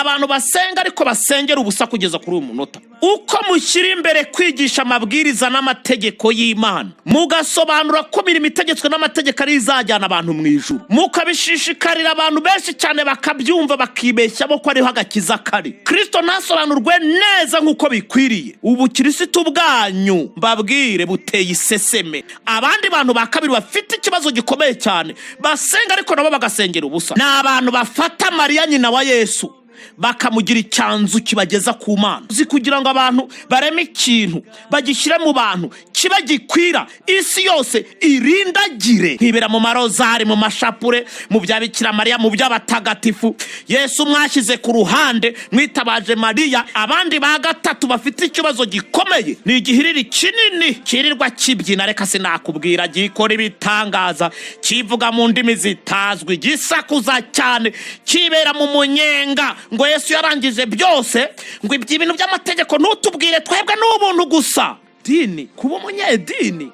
abantu basenga ariko basengera ubusa kugeza kuri uyu munota. Uko mushyira imbere kwigisha amabwiriza n'amategeko y'Imana, mugasobanura ko imirimo itegetswe n'amategeko ari izajyana abantu mu ijuru, mukabishishikarira abantu benshi cyane bakabyumva bakibeshyamo ko ariho agakiza kari, Kristo ntasobanurwe neza nk'uko bikwiriye, ubukirisitu bwanyu mbabwire buteye isesemi. Abandi bantu ba kabiri bafite ikibazo gikomeye cyane basenga ariko nabo bagasengera ubusa, ni abantu bafata Mariya nyina wa Yesu bakamugira icyanzu kibageza ku Mana, uzi kugira ngo abantu bareme ikintu bagishyire mu bantu kiba gikwira isi yose irindagire, nkibera mu marozari, mu mashapure, mu bya Bikira Mariya, mu by'abatagatifu. Yesu mwashyize ku ruhande, mwitabaje Mariya. Abandi ba gatatu bafite ikibazo gikomeye, ni igihiriri kinini kirirwa kibyina, reka sinakubwira, gikora ibitangaza, kivuga mu ndimi zitazwi, gisakuza cyane, kibera mu munyenga ngo Yesu yarangije byose, ngo ibintu by'amategeko ntutubwire, twebwe n'ubuntu gusa. Dini, kuba umunyedini,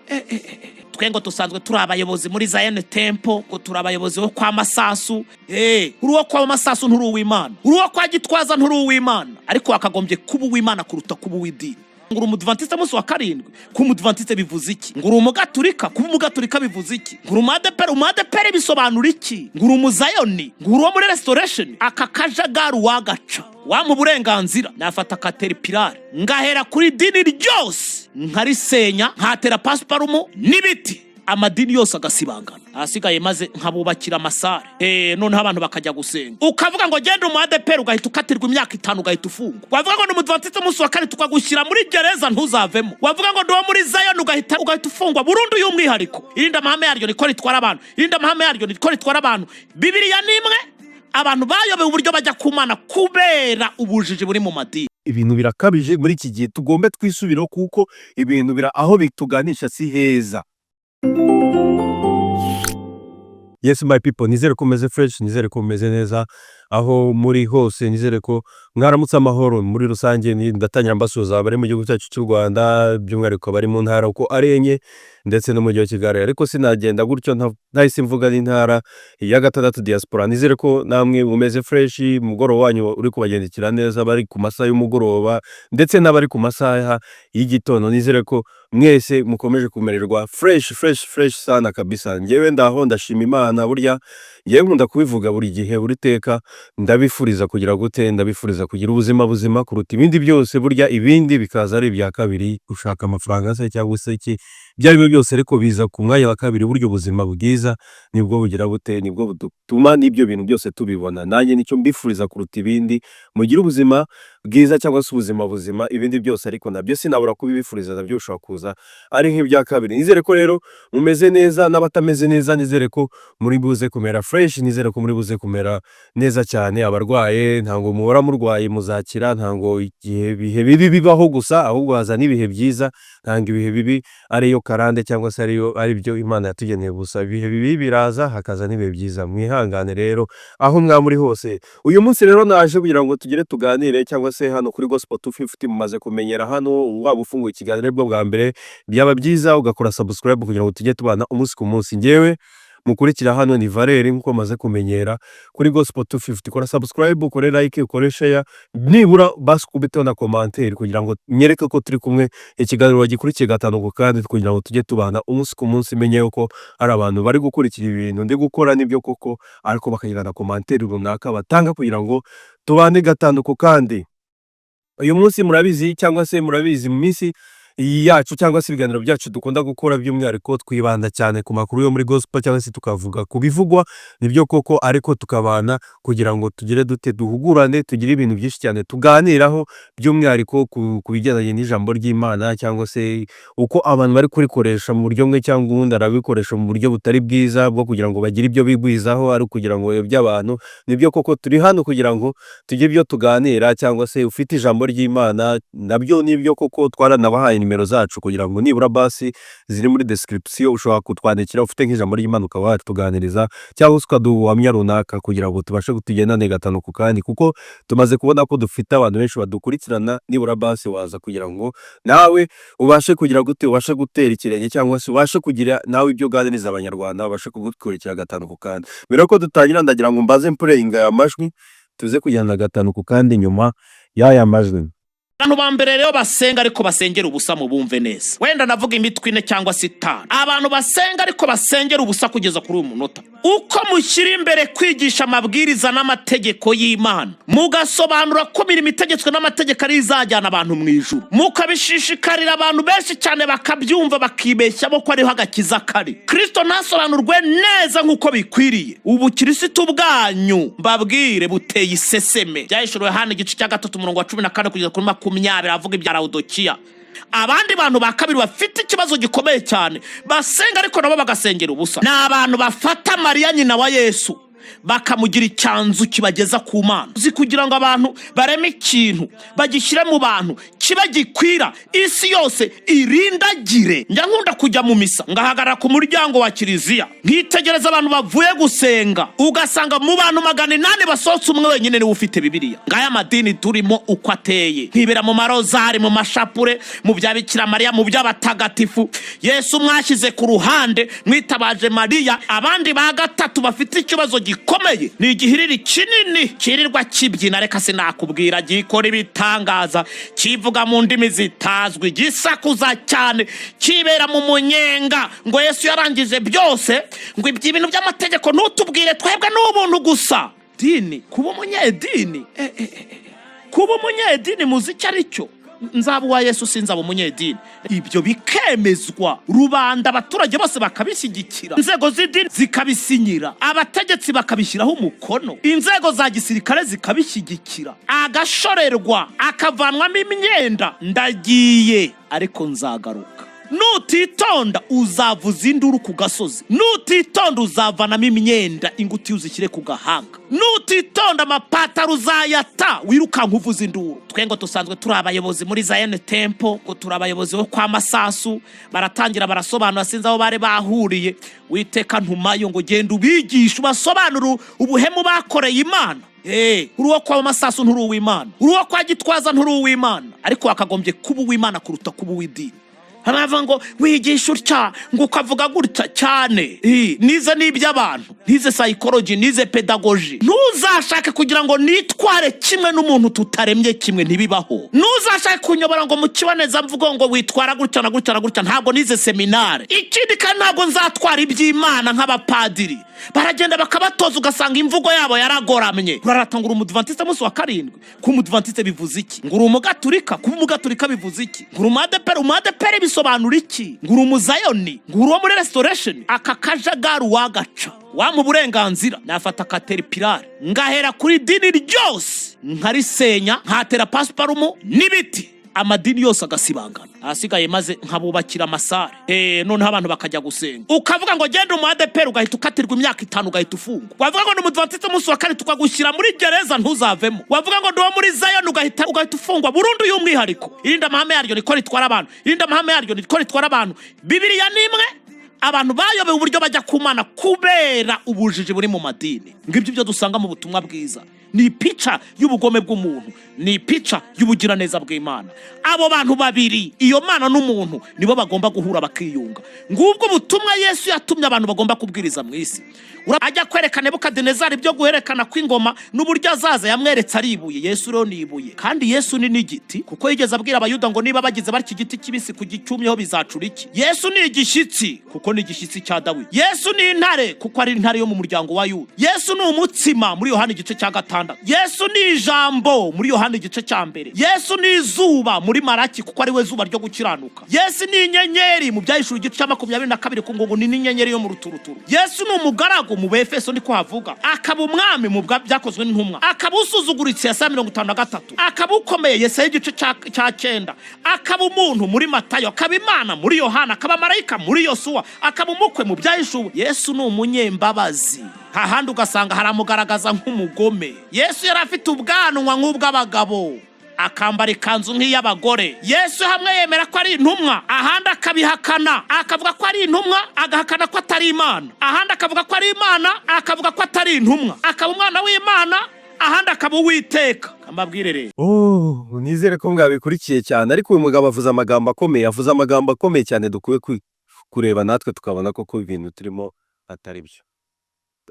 twe ngo tusanzwe turi abayobozi muri Zion Temple, ngo turi abayobozi bo kwamasasu. Uri wo kwamasasu nturi uw'Imana, uri wo kwa Gitwaza nturi uw'Imana, ariko wakagombye kuba uw'Imana kuruta kuba uw'idini. Nguru umudventiste munsi wa karindwi, ku mudventiste bivuze iki? Nguru umugaturika, kuba umugaturika bivuze iki? Nguru umadepere bisobanura iki? Nguru umuzayoni, nguru wo muri restoration. Aka kajagari wagaca wa mu burenganzira, nafata caterpillar ngahera kuri dini ryose nkarisenya, nkatera pasiparumu n'ibiti, amadini yose agasibangana, asigaye maze nkabubakira amasare. Noneho abantu bakajya gusenga, ukavuga ngo genda mu ADEPER ugahita ukatirwa imyaka 5 ugahita ufungwa. Wavuga ngo ni umudventiste munsi wa kane tukagushyira muri gereza ntuzavemo. Wavuga ngo ndi wo muri Zion ugahita ufungwa burundu y'umwihariko. Irinda amahame yaryo niko ritwara abantu, irinda amahame yaryo niko ritwara abantu. Bibiliya nimwe, abantu bayobewe uburyo bajya ku Mana kubera ubujiji buri mu madini. Ibintu birakabije muri iki gihe, tugombe twisubiraho kuko ibintu bira aho bituganisha si heza. Yes my people, nizere ko meze fresh, nizere ko meze neza aho muri hose, nizere ko mwaramutse amahoro muri rusange. Ndatangira mbasuza abari mu gihugu cyacu cy'u Rwanda, by'umwihariko bari mu ntara uko ari enye ndetse no mu gihe Kigali, ariko sinagenda gutyo ntahise mvuga n'intara ya gatandatu diaspora. Nizere ko namwe mumeze fresh, mugoroba wanyu uri kubagendekira neza, bari ku masaha y'umugoroba ndetse n'abari ku masaha y'igitondo. Nizere ko mwese mukomeje kumererwa fresh sana kabisa. Ngewe ndaho ndashima Imana, burya ngewe nkunda kubivuga buri gihe, buri teka ndabifuriza kugira gute, ndabifuriza kugira ubuzima buzima kuruta ibindi byose. Burya ibindi bikaza ari ibya kabiri, ushaka amafaranga se cyangwa se iki byari byose, ariko biza ku mwanya wa kabiri. Buryo ubuzima bwiza nibwo bugira bute, nibwo budutuma n'ibyo bintu byose tubibona. Nanjye nicyo mbifuriza kuruta ibindi, mugira ubuzima bwiza cyangwa se ubuzima buzima, ibindi byose ariko nabyo sinabura kubibifuriza, nabyo ushobora kuza ari nk'ibya kabiri. Nizere ko rero mumeze neza, n'abatameze neza nizere ko muri buze kumera fresh, nizere ko muri buze kumera neza cyane. Abarwaye ntango muhora murwaye, muzakira. Ntango igihe bihe bibi bibaho gusa, ahubwo haza n'ibihe byiza. Ntango ibihe bibi ariyo karande cyangwa se ari byo Imana yatugeneye gusa. Ibihe bibi biraza, hakaza n'ibihe byiza. Mwihangane rero aho mwamuri hose. Uyu munsi rero naje kugira ngo tugire tuganire, cyangwa se hano kuri Gospel 250 mumaze kumenyera hano, waba ufunguye ikiganiro bwo bwa mbere, byaba byiza ugakora subscribe kugira ngo tujye tubana umunsi ku munsi. Ngewe mukurikira hano ni Valeur, nkuko maze kumenyera kuri Gospel 250. Kora subscribe, ukore like, ukore share, nibura basi kubiteho na commentaire kugira ngo nyereke ko turi kumwe. Ikiganiro wagikurikiye gatanu kandi kugira ngo tujye tubana umunsi ku munsi, menye yuko ari abantu bari gukurikira ibintu ndi gukora nibyo koko, ariko bakagira na commentaire runaka batanga kugira ngo tubane gatanu kandi. Uyu munsi murabizi cyangwa se murabizi mu minsi yacu cyangwa se ibiganiro byacu dukunda gukora, by'umwihariko twibanda cyane ku makuru yo muri gospel, cyangwa se tukavuga ku bivugwa nibyo koko, ariko tukabana kugira ngo tugire dute duhugurane, tugire ibintu byinshi cyane tuganiraho, by'umwihariko ku bijyanye n'ijambo ry'Imana, cyangwa se uko abantu bari kurikoresha mu buryo bumwe cyangwa ubundi arabikoresha mu buryo butari bwiza bwo kugira ngo bagire ibyo bigwizaho, ari kugira ngo by'abantu. Nibyo koko turi hano kugira ngo tugire ibyo tuganira, cyangwa se ufite ijambo ry'Imana nabyo nibyo koko twaranabahaye nimero zacu kugira ngo nibura basi ziri muri description, ushobora kutwandikira ufite nk'ijambo ry'Imana ukaba watuganiriza, cyangwa ukaduhamya runaka kugira ngo tubashe kutugendane gatanu kandi, kuko tumaze kubona ko dufite abantu benshi badukurikirana. Nibura basi waza kugira ngo nawe ubashe kugira gute, ubashe gutera ikirenge, cyangwa se ubashe kugira nawe ibyo uganiriza abanyarwanda babashe kugukurikira gatanu kandi. Mbere ko dutangira ndagira ngo mbaze mpureyinga amajwi tuze kujyana gatanu ku kandi nyuma y'aya majwi. Abantu ba mbere rero basenga ariko basengera ubusa mu bumve neza. Wenda navuga imitwe ine cyangwa se 5. Abantu basenga ariko basengera ubusa kugeza kuri uyu munota. Uko mushyira imbere kwigisha amabwiriza n'amategeko y'Imana, mugasobanura ko imirimo itegetswe n'amategeko ari izajyana abantu mu ijuru, mukabishishikarira abantu benshi cyane bakabyumva bakibeshyamo ko ariho agakiza kari. Kristo ntasobanurwe neza nk'uko bikwiriye. Ubukirisitu bwanyu mbabwire buteye isesemi. Byahishuriwe hano igice cya 3 umurongo wa 14 kugeza kuri 20 avuga ibya Laodikiya. Abandi bantu ba kabiri bafite ikibazo gikomeye cyane basenga ariko nabo bagasengera ubusa, ni abantu bafata Mariya nyina wa Yesu bakamugira icyanzu kibageza ku Mana, uzi kugira ngo abantu bareme ikintu bagishyire mu bantu kiba gikwira isi yose irindagire. Njya nkunda kujya mu misa ngahagarara ku muryango wa kiliziya nkitegereza abantu bavuye gusenga, ugasanga mu bantu 800 basohotse umwe wenyine niwe ufite Bibiliya. Ngaya madini turimo uko ateye, nkibera mu marozari, mu mashapure, mu bya Bikira Mariya, mu by'abatagatifu. Yesu mwashyize ku ruhande mwitabaje Mariya. Abandi ba gatatu bafite ikibazo gikomeye ni igihiriri kinini kirirwa kibyina, reka sinakubwira, gikora ibitangaza, kivuga mu ndimi zitazwi, gisakuza cyane, kibera mu munyenga ngo Yesu yarangije byose, ngo iby'ibintu by'amategeko ntutubwire, twebwe n'ubuntu gusa. Dini, kuba umunyedini, kuba umunyedini muzi icyo ari cyo. Nzaba wa Yesu sinzaba umunyedini. Ibyo bikemezwa rubanda, abaturage bose bakabishyigikira, inzego z'idini zikabisinyira, abategetsi bakabishyiraho umukono, inzego za gisirikare zikabishyigikira, agashorerwa akavanwamo imyenda. Ndagiye ariko nzagaruka. Nutitonda uzavuza induru ku gasozi, nutitonda uzavanamo imyenda inguti uzishyire ku gahanga, nutitonda amapataro uzayata wirukanka uvuza induru. Twengo tusanzwe turi abayobozi muri Zion Temple, ngo turi abayobozi bo kwamasasu, baratangira barasobanura sinzi aho bare bahuriye. Witeka ntumayo ngo genda ubigisha ubasobanura ubuhemu bakoreye Imana. Uruwo kwa masasu nturu w'Imana, uruwo kwa gitwaza nturu w'Imana, ariko wakagombye kuba w'Imana kuruta kuba w'idini. Haravuga ngo wigisha utya ngo ukavuga gutya cyane. Nize n'iby'abantu, nize psychology, nize pedagogy. Ntuzashake kugira ngo nitware kimwe n'umuntu tutaremye kimwe, ntibibaho. Ntuzashake kunyobora ngo mukiboneza mvugo ngo witwara gutya na gutya na gutya, ntabwo nize seminari. Ikindi kandi ntabwo nzatwara iby'Imana nk'abapadiri baragenda bakabatoza ugasanga imvugo yabo yaragoramye. Uraratangura umudventiste munsi wa 7, ku mudventiste bivuze iki? Nguru umugaturika, ku umugaturika bivuze iki? Nguru ADEPER bisobanura iki? Nguru umuzayoni, nguru wo muri restoration. Aka kajagaru wagaca wa mu burenganzira, nafata caterpillar ngahera kuri dini ryose nkarisenya, nkatera pasiparumu n'ibiti, amadini yose agasibangana, asigaye maze nkabubakira amasare. None abantu bakajya gusenga, ukavuga ngo genda mu ADEPER ugahita ukatirwa imyaka 5 ugahita ufungwa. Wavuga ngo n'umudventiste munsi wa 4 tukagushyira muri gereza ntuzavemo. Wavuga ngo ndo muri Zion ugahita ufungwa burundu y'umwihariko. Irinda mahame yaryo niko ritwara abantu, irinda mahame yaryo niko ritwara abantu. Bibiliya nimwe, abantu bayobewe uburyo bajya kumana kubera ubujiji buri mu madini. Ngibyo byo dusanga mu butumwa bwiza, ni pica y'ubugome bw'umuntu, ni pica y'ubugiraneza bw'Imana. Abo bantu babiri, iyo Mana n'umuntu, nibo bagomba guhura bakiyunga. Ngubwo ubutumwa Yesu yatumye abantu bagomba kubwiriza mu isi. Ajya kwerekana Nebukadinezari byo guherekana kw'ingoma n'uburyo azaza, yamweretse ari ibuye. Yesu rero ni ibuye, kandi Yesu ni n'igiti, kuko yigeze abwira abayuda ngo niba bagize bariki giti kibisi ku gicyumyeho bizacura iki. Yesu ni igishyitsi, kuko ni igishyitsi cya Dawidi. Yesu ni intare, kuko ari intare yo mu muryango wa Yuda. Yesu ni umutsima muri Yohana igice cya 6. Yesu ni ijambo muri Yohana igice cya 1. Yesu ni izuba muri Maraki, kuko ari we zuba ryo gukiranuka. Yesu ni inyenyeri mu Byahishuriwe igice cya 22 ku ngo ni inyenyeri yo mu ruturuturu. Yesu ni umugaragu mu Befeso niko havuga, akaba umwami mu byakozwe n'intumwa, akaba usuzuguritse Yesaya 53, akaba ukomeye Yesaya igice cya 9, akaba umuntu muri Matayo, akaba Imana muri Yohana, akaba marayika muri Yosuwa, akaba umukwe mu Byahishuriwe. Yesu ni umunyembabazi, hahandi ugasanga haramugaragaza nk'umugome. Yesu yari afite ubwanwa nk'ubw'abagabo, akambara ikanzu nk'iy'abagore. Yesu hamwe yemera ko ari intumwa, ahandi akabihakana, akavuga ko ari intumwa, agahakana ko atari Imana. Ahandi akavuga ko ari Imana, akavuga ko atari intumwa. Akaba umwana w'Imana, ahandi akaba Uwiteka. Ambabwire rero. Nizere ko mwabikurikiye cyane, ariko uyu mugabo avuze amagambo akomeye cyane dukwiye kureba natwe tukabona ko ibintu turimo atari byo.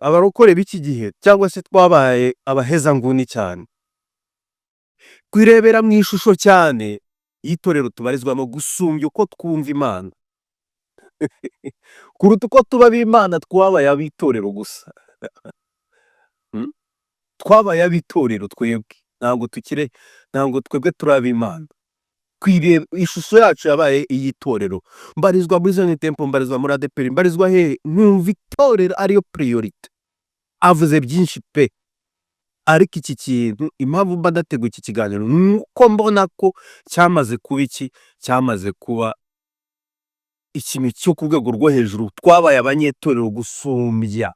abarokore b'iki gihe cyangwa se twabaye abahezanguni cyane, twirebera mu ishusho cyane y'itorero tubarizwamo gusumbya uko twumva Imana kuruta uko tuba ab'Imana. Twabaye ab'itorero gusa. Twabaye ab'itorero twebwe, ntabwo twebwe turi ab'Imana. Ishusho yacu yabaye iy'itorero. Mbarizwa muri Zion Temple, mbarizwa muri ADEPER, mbarizwa hehe? Numva itorero ariyo priority. Avuze byinshi pe, ariko iki kintu impamvu mba ndateguye iki kiganiro nuko mbona ko cyamaze kuba ikintu cyo ku rwego rwo hejuru. Twabaye abanyetorero gusumbya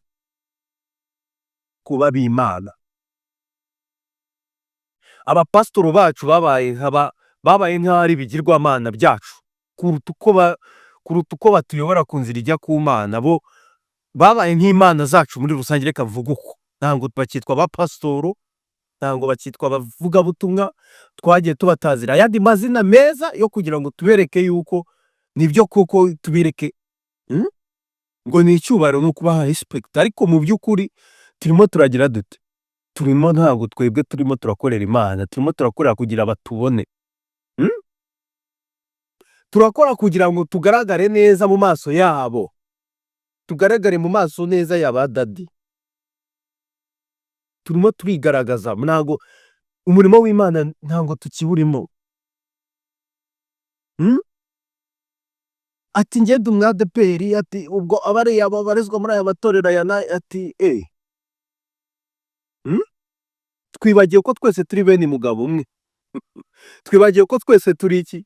kuba ab'Imana. Abapasitoro bacu babaye nk'aho ari ibigirwamana byacu kuruta uko batuyobora ku nzira ijya ku Mana. Bo babaye nk'Imana zacu muri rusange. Reka mvuge uko, ntabwo bakitwa abapasitoro, ntabwo bakitwa abavugabutumwa. Twagiye tubatazira ayandi mazina meza yo kugira ngo tubereke yuko nibyo koko, tubereke ngo ni icyubahiro no kubaha respect. Ariko mu by'ukuri turimo turagira dute? Ntabwo twebwe turimo turakorera Imana, turimo turakorera kugira batubone. Turakora kugira ngo tugaragare neza mu maso yabo, tugaragare mu maso neza y'aba dadi. Turimo turigaragaza, ntabwo umurimo w'Imana ntabwo tukiwurimo. Ati ngende umwadeperi, ati ubwo abariya babarizwa muri aya matorero ati twibagiye ko twese turi bene mugabo umwe. Twibagiye ko twese turi iki?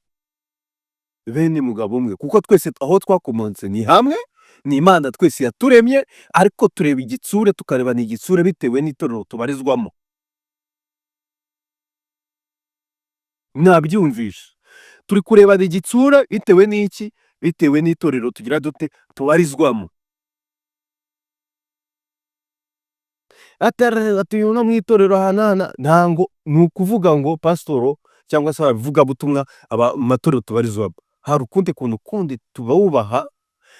Bene mugabo umwe, kuko twese aho twakomonse ni hamwe, ni Imana twese yaturemye, ariko tureba igitsure, tukareba ni igitsure bitewe n'itorero tubarizwamo. Nabyumvisha, turi kureba ni igitsure bitewe n'iki? Bitewe n'itorero tugira dute tubarizwamo. Ati no mu itorero hanana, ntango ni ukuvuga ngo pasitoro cyangwa se abavuga butumwa amatorero tubarizwamo, hari ukundi kuntu kundi tubawubaha.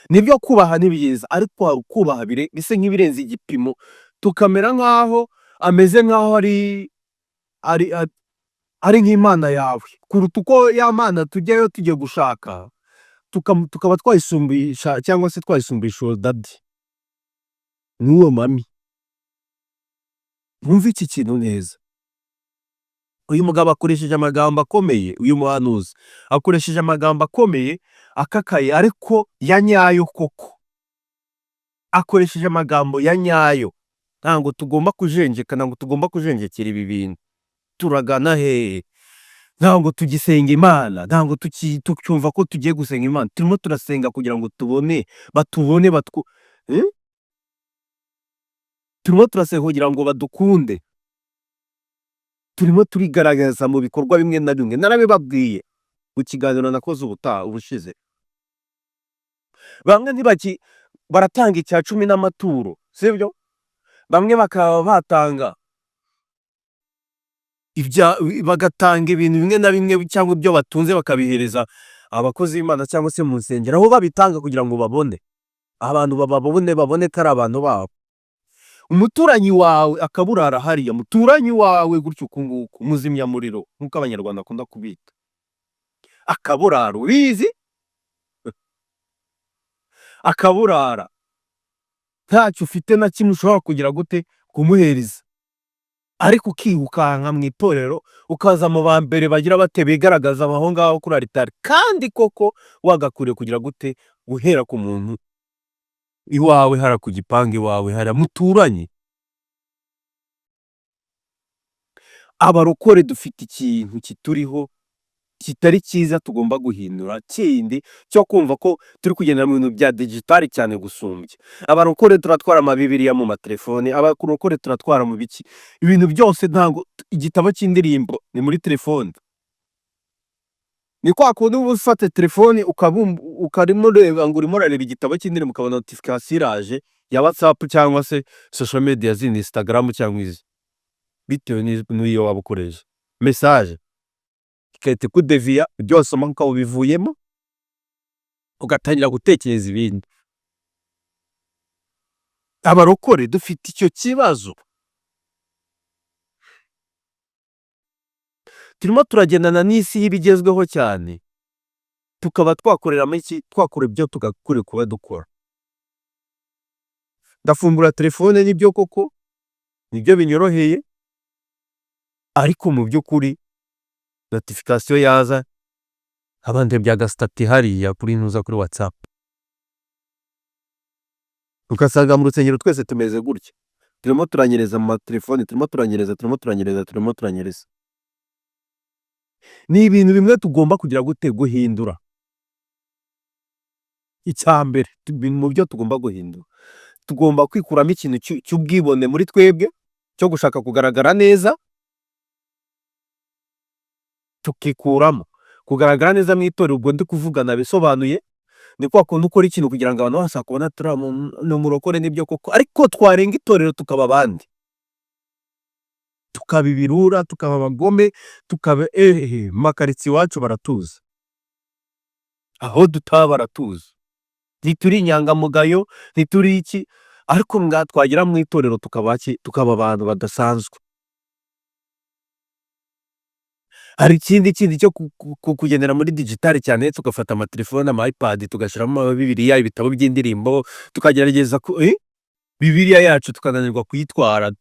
Nibyo kubaha ni byiza, ariko hari ukubaha bise nk'ibirenze igipimo, tukamera nk'aho ameze nk'aho ari nk'Imana yawe, kuruta uko ya Mana tujyayo tugiye gushaka tukaba twayisumbisha cyangwa se twayisumbisha uwo dadi n'uwo mami. Mwumve iki kintu neza. Uyu mugabo akoresheje amagambo akomeye, uyu muhanuzi akoresheje amagambo akomeye akakaye, ariko ya nyayo koko. Akoresheje amagambo ya nyayo. Ntabwo tugomba kujenjeka, ntabwo tugomba kujenjekera ibi bintu. Turagana hehe? Ntabwo tugisenga Imana, ntabwo tucyumva ko tugiye gusenga Imana. Turimo turasenga kugira ngo batubone turimo turasenga kugira ngo badukunde. Turimo turigaragaza mu bikorwa bimwe na bimwe. Narabibabwiye mu kiganiro nakoze ubushize. Bamwe baratanga icya 10 n'amaturo, sibyo? Bamwe bakaba batanga bagatanga ibintu bimwe na bimwe cyangwa ibyo batunze bakabihereza abakozi b'Imana cyangwa se mu nsengero, aho babitanga kugira ngo babone abantu babone ko ari abantu babo. Umuturanyi wawe akaburara hariya, muturanyi wawe gutyo ukunguku, muzimyamuriro nk'uko Abanyarwanda akunda kubita, akaburara, ubizi? Akaburara ntacyo ufite na kimwe ushobora kugira gute kumuhereza, ariko ukirukanka mu itorero ukaza mu ba mbere bagira bate bigaragaza aho ngaho kuri aritari, kandi koko wagakuriye kugira gute guhera ku muntu iwawe, hara ku gipangu iwawe, hara muturanye. Abarokore dufite ikintu kituriho kitari cyiza tugomba guhindura, kindi cyo kumva ko turi kugenda mu bintu bya digitali cyane gusumbya. Abarokore turatwara amabibiriya mu matelefoni, abarokore turatwara mu biki, ibintu byose. Ntabwo igitabo cy'indirimbo ni muri telefoni. Ni kwa kundi uba ufata telefoni ukarimo ureba ngo urimo urareba igitabo cy'indirimbo, ukabona notification iraje ya WhatsApp cyangwa se social media zindi, Instagram cyangwa izi, bitewe n'iyo waba ukoresha message ikahita kudeviya byose umanka ubivuyemo ugatangira gutekereza ibindi. abarokore dufite icyo kibazo, turimo turagendana n'isi y'ibigezweho cyane, tukaba twakoreramo iki, twakora ibyo tugakwiye kuba dukora. Ndafungura telefone nibyo koko, nibyo binyoroheye, ariko mu by'ukuri notification yaza abandi byagasitati hariya kuri ntuza kuri WhatsApp, ugasanga mu rusengero twese tumeze gutya, turimo turanyereza mu matelefoni, turimo turanyereza. Ni ibintu bimwe tugomba kugira gute guhindura. Icyambere mu byo tugomba guhindura, tugomba kwikuramo ikintu cy'ubwibone muri twebwe, cyo gushaka kugaragara neza, tukikuramo kugaragara neza mu itorero. Ubwo ndi kuvugana bisobanuye, ni kwa kundi ukora ikintu kugira ngo abantu bose bakubona ni umurokore nibyo koko, ariko twarenga itorero tukaba abandi, tukaba ibirura, tukaba abagome, tukaba makaritsiye iwacu baratuza, aho dutaba baratuza, ntituri inyangamugayo, ntituri iki, ariko twagera mu itorero tukaba abantu badasanzwe. Hari ikindi cyo kugendera muri digitali cyane, tugafata amatelefone, ama iPad, tugashyiramo Bibiliya, ibitabo by'indirimbo, tukagerageza Bibiliya yacu tukananirwa kuyitwara,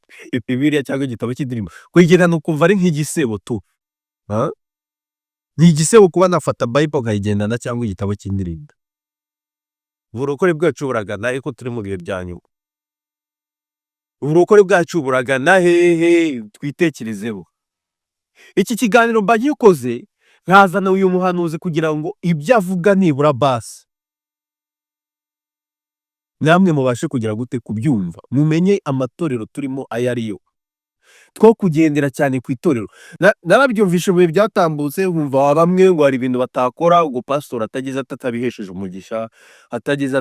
Bibiliya cyangwa igitabo cy'indirimbo kuyigendana ukumva ari nk'igisebo tu. Ni igisebo kuba nafata Bible nkayigendana cyangwa igitabo cy'indirimbo. Uburokore bwacu buragana ariko turi mu bihe bya nyuma. Uburokore bwacu buragana hehe, twitekerezeho. Iki kiganiro mba gikoze nkazana uyu muhanuzi kugira ngo ibyo avuga nibura basi namwe mubashe kugira gute kubyumva, mumenye amatorero turimo ayo ariyo, two kugendera cyane ku itorero. Narabyumvishe mu bihe byatambutse, nkumva bamwe ngo hari ibintu batakora, ubwo pastor atagize atabihesheje umugisha, atagize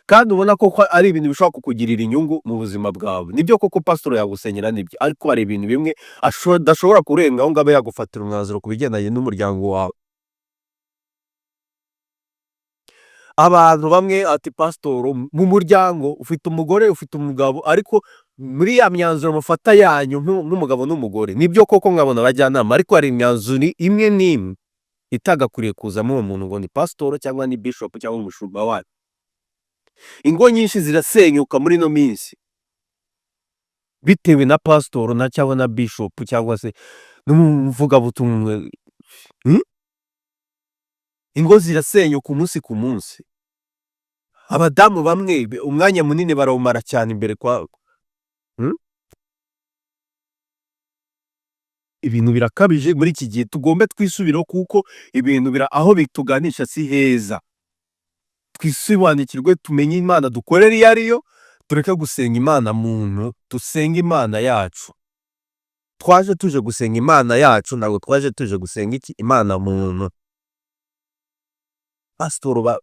kandi ubona ko ari ibintu bishobora kukugirira inyungu mu buzima bwawe. Nibyo koko pastor yagusenyera nibyo, ariko hari ibintu bimwe adashobora kurengaho ngo abe yagufatira umwanzuro ku bigendanye n'umuryango wawe. Abantu bamwe ati pastor mu muryango ufite umugore, ufite umugabo, ariko muri ya myanzuro mufata yanyu n'umugabo n'umugore, nibyo koko nkabona abajyanama, ariko hari imyanzuro imwe n'imwe itagakwiye kuzamo uwo muntu ngo ni pastor cyangwa ni bishop cyangwa umushumba wayo. Ingo nyinshi zirasenyuka muri no minsi bitewe na pastor na cyangwa na bishop cyangwa se n'umuvugabutumwa. Ingo zirasenyuka umunsi ku munsi. Abadamu bamwe umwanya munini barawumara cyane imbere kwabo. Ibintu birakabije muri iki gihe, tugombe twisubiraho kuko ibintu aho bituganisha si heza. Twisubanukirwe, tumenye Imana dukorera iyo ariyo, tureke gusenga Imana muntu, dusenga Imana yacu. Twaje tuje gusenga Imana yacu, ntabwo twaje tuje gusenga Imana muntu. Pastor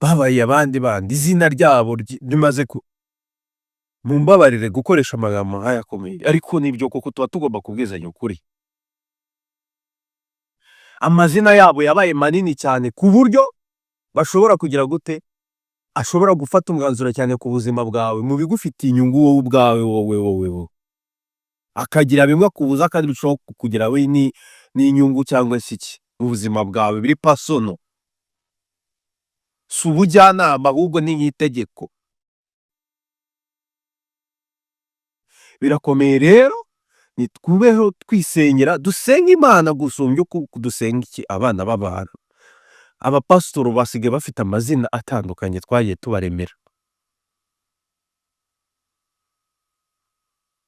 babaye abandi izina ryabo rimaze mumbabarire gukoresha amagambo nk'aya akomeye, ariko nibyo koko tuba tugomba kubwizanya ukuri. Amazina yabo yabaye manini cyane ku buryo bashobora kugira gute, ashobora gufata umwanzuro cyane ku buzima bwawe, mu bigufitiye inyungu wowe ubwawe, wowe akagira bimwe akubuza kandi bishobora kukugira we n'inyungu cyangwa se iki mu buzima bwawe biri personal. Si ubujyanama ahubwo ni nk'itegeko. Birakomeye rero, nitwubeho twisenyera, dusenga Imana gusumbya uko dusenga abana b'abantu. Abapasitoro basigaye bafite amazina atandukanye twagiye tubaremera,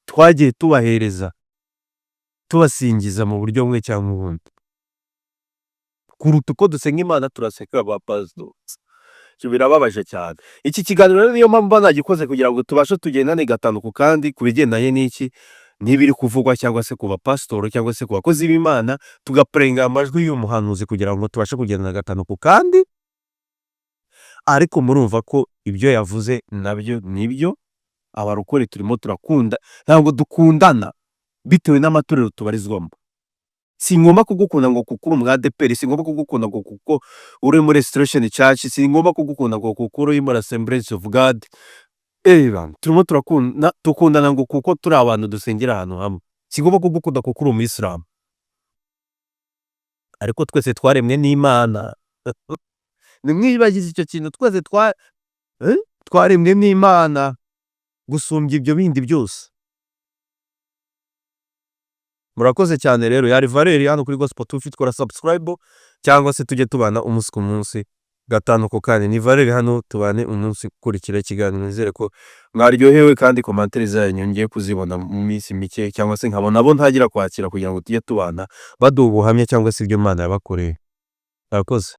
twagiye tubahereza, tubasingiza mu buryo bumwe cyangwa ubundi, kuruta uko dusenga Imana turaseka abapasitoro. Birababaje cyane. Iki kiganiro rero niyo mpamvu nagikoze kugira ngo tubashe tugendane gatanu ku kandi ku bigendanye n'iki n'ibiri kuvugwa cyangwa se ku bapasitoro cyangwa se ku bakozi b'Imana, tugapurenga amajwi y'umuhanuzi kugira ngo tubashe kugendana gatanu ku kandi. Ariko murumva ko ibyo yavuze nabyo nibyo. Abarokore turimo turakunda, ntabwo dukundana bitewe n'amatorero tubarizwamo. Si ngomba kugukunda ngo kuko uri mu ADEPER, si ngomba kugukunda ngo kuko uri muri Restoration Church, si ngomba kugukunda ngo kuko uri muri Assemblies of God. bana turimo tukundana ngo kuko turi abantu dusengera ahantu hamwe, sigomba kugukunda kuko uri umuyisilamu, ariko twese twaremwe n'Imana. Nimwibagize icyo kintu, twese twaremwe n'Imana gusumbya ibyo bindi byose. Murakoze cyane rero, yari Valeur hano kuri Gospel 250, kora subscribe cyangwa se tujye tubana umunsi ku munsi, gatanu ku kane. Ni Valeur hano, tubane umunsi ukurikira ikiganiro. Nizere ko mwaryohewe kandi commentaire zanyu ngiye kuzibona mu minsi mike, cyangwa se nkabona abo ntagira kwakira kugira ngo tujye tubana baduha ubuhamya cyangwa se ibyo Imana yabakoreye. Murakoze.